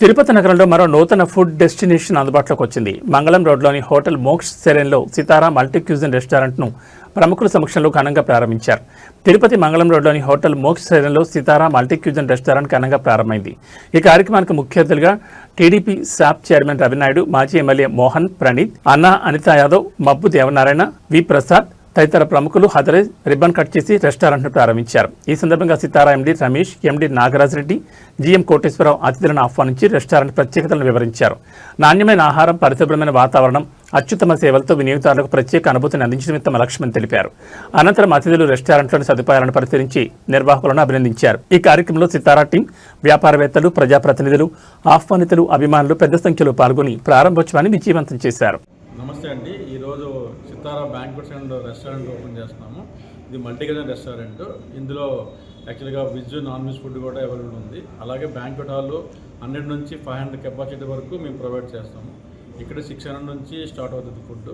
తిరుపతి నగరంలో మరో నూతన ఫుడ్ డెస్టినేషన్ అందుబాటులోకి వచ్చింది. మంగళం రోడ్లోని హోటల్ మోక్ష సెరెన్లో సితారా మల్టీ క్యూజిన్ రెస్టారెంట్ను ప్రముఖుల సమక్షంలో ఘనంగా ప్రారంభించారు. తిరుపతి మంగళం రోడ్లోని హోటల్ మోక్ష సెరెన్లో సితారా మల్టీ క్యూజిన్ రెస్టారెంట్ ఘనంగా ప్రారంభమైంది. ఈ కార్యక్రమానికి ముఖ్య అతిథులుగా టీడీపీ శాప్ చైర్మన్ రవినాయుడు, మాజీ ఎమ్మెల్యే మోహన్ ప్రణీత్, అన్నా అనితా యాదవ్, మబ్బు దేవనారాయణ, వి ప్రసాద్ తదితర ప్రముఖులు హాజరై రిబ్బన్ కట్ చేసి రెస్టారెంట్ను ప్రారంభించారు. ఈ సందర్భంగా Sitara MD Ramesh, MD Nagaraj Reddy, GM Koteswararao అతిథులను ఆహ్వానించి రెస్టారెంట్ ప్రత్యేకతలను వివరించారు. నాణ్యమైన ఆహారం, పరిశుభ్రమైన వాతావరణం, అత్యుత్తమ సేవలతో వినియోగదారులకు ప్రత్యేక అనుభూతిని అందించడం తమ లక్ష్యమని తెలిపారు. అనంతరం అతిథులు రెస్టారెంట్లోని సదుపాయాలను పరిశీలించి నిర్వాహకులను అభినందించారు. ఈ కార్యక్రమంలో సితారా టీం, వ్యాపారవేత్తలు, ప్రజాప్రతినిధులు, ఆహ్వానితులు, అభిమానులు పెద్ద సంఖ్యలో పాల్గొని ప్రారంభోత్సవాన్ని విజయవంతం చేశారు. నమస్తే అండి. ఈరోజు సితారా బ్యాంక్వెట్స్ అండ్ రెస్టారెంట్ ఓపెన్ చేస్తున్నాము. ఇది మల్టీ కిచెన్ రెస్టారెంట్. ఇందులో యాక్చువల్గా వెజ్, నాన్ వెజ్ ఫుడ్ కూడా అవైలబుల్ ఉంది. అలాగే బ్యాంక్వెట్ హాల్ 100 నుంచి 500 కెపాసిటీ వరకు మేము ప్రొవైడ్ చేస్తాము. ఇక్కడ 600 నుంచి స్టార్ట్ అవుతుంది ఫుడ్.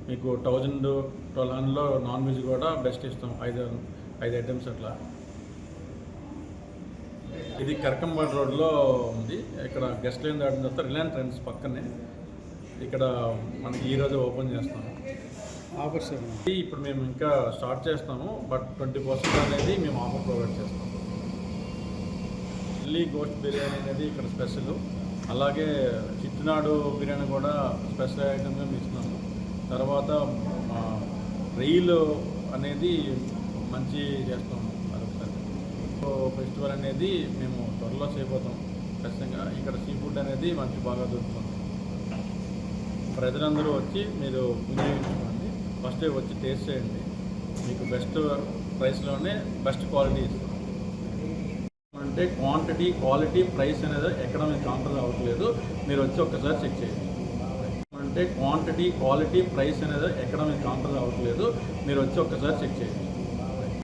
మీకు 1000-1200లో నాన్ వెజ్ కూడా బెస్ట్ ఇస్తాం. 5 ఐటమ్స్ అట్లా. ఇది కరకంబాడ రోడ్లో ఉంది. ఇక్కడ గెస్ట్ లైన్ దాటిన తర్వాత రిలయన్స్ ట్రెండ్స్ పక్కనే ఇక్కడ మనకి ఈరోజు ఓపెన్ చేస్తాము. ఆఫర్స్ ఇప్పుడు మేము ఇంకా స్టార్ట్ చేస్తాము, బట్ 20% అనేది మేము ఆఫర్ ప్రొవైడ్ చేస్తాము. ఢిల్లీ గోస్ట్ బిర్యానీ అనేది ఇక్కడ స్పెషల్. అలాగే చిట్టునాడు బిర్యానీ కూడా స్పెషల్ ఐటమ్గా మేము ఇస్తున్నాము. తర్వాత రైలు అనేది మంచి చేస్తాము. అదొకసారి ఫెస్టివల్ అనేది మేము త్వరలో చేయబోతాం ఖచ్చితంగా. ఇక్కడ సీ ఫుడ్ అనేది మనకి బాగా దొరుకుతుంది. ప్రజలందరూ వచ్చి మీరు వినియోగించుకోండి. ఫస్ట్ వచ్చి టేస్ట్ చేయండి. మీకు బెస్ట్ ప్రైస్లోనే బెస్ట్ క్వాలిటీ ఇస్తాం. అంటే క్వాంటిటీ, క్వాలిటీ, ప్రైస్ అనేది ఎక్కడ మీకు కాంప్రమైజ్ అవ్వట్లేదు. మీరు వచ్చి ఒక్కసారి చెక్ చేయండి. అంటే క్వాంటిటీ, క్వాలిటీ, ప్రైస్ అనేది ఎక్కడ మీకు కాంప్రమైజ్ అవ్వట్లేదు. మీరు వచ్చి ఒక్కసారి చెక్ చేయండి.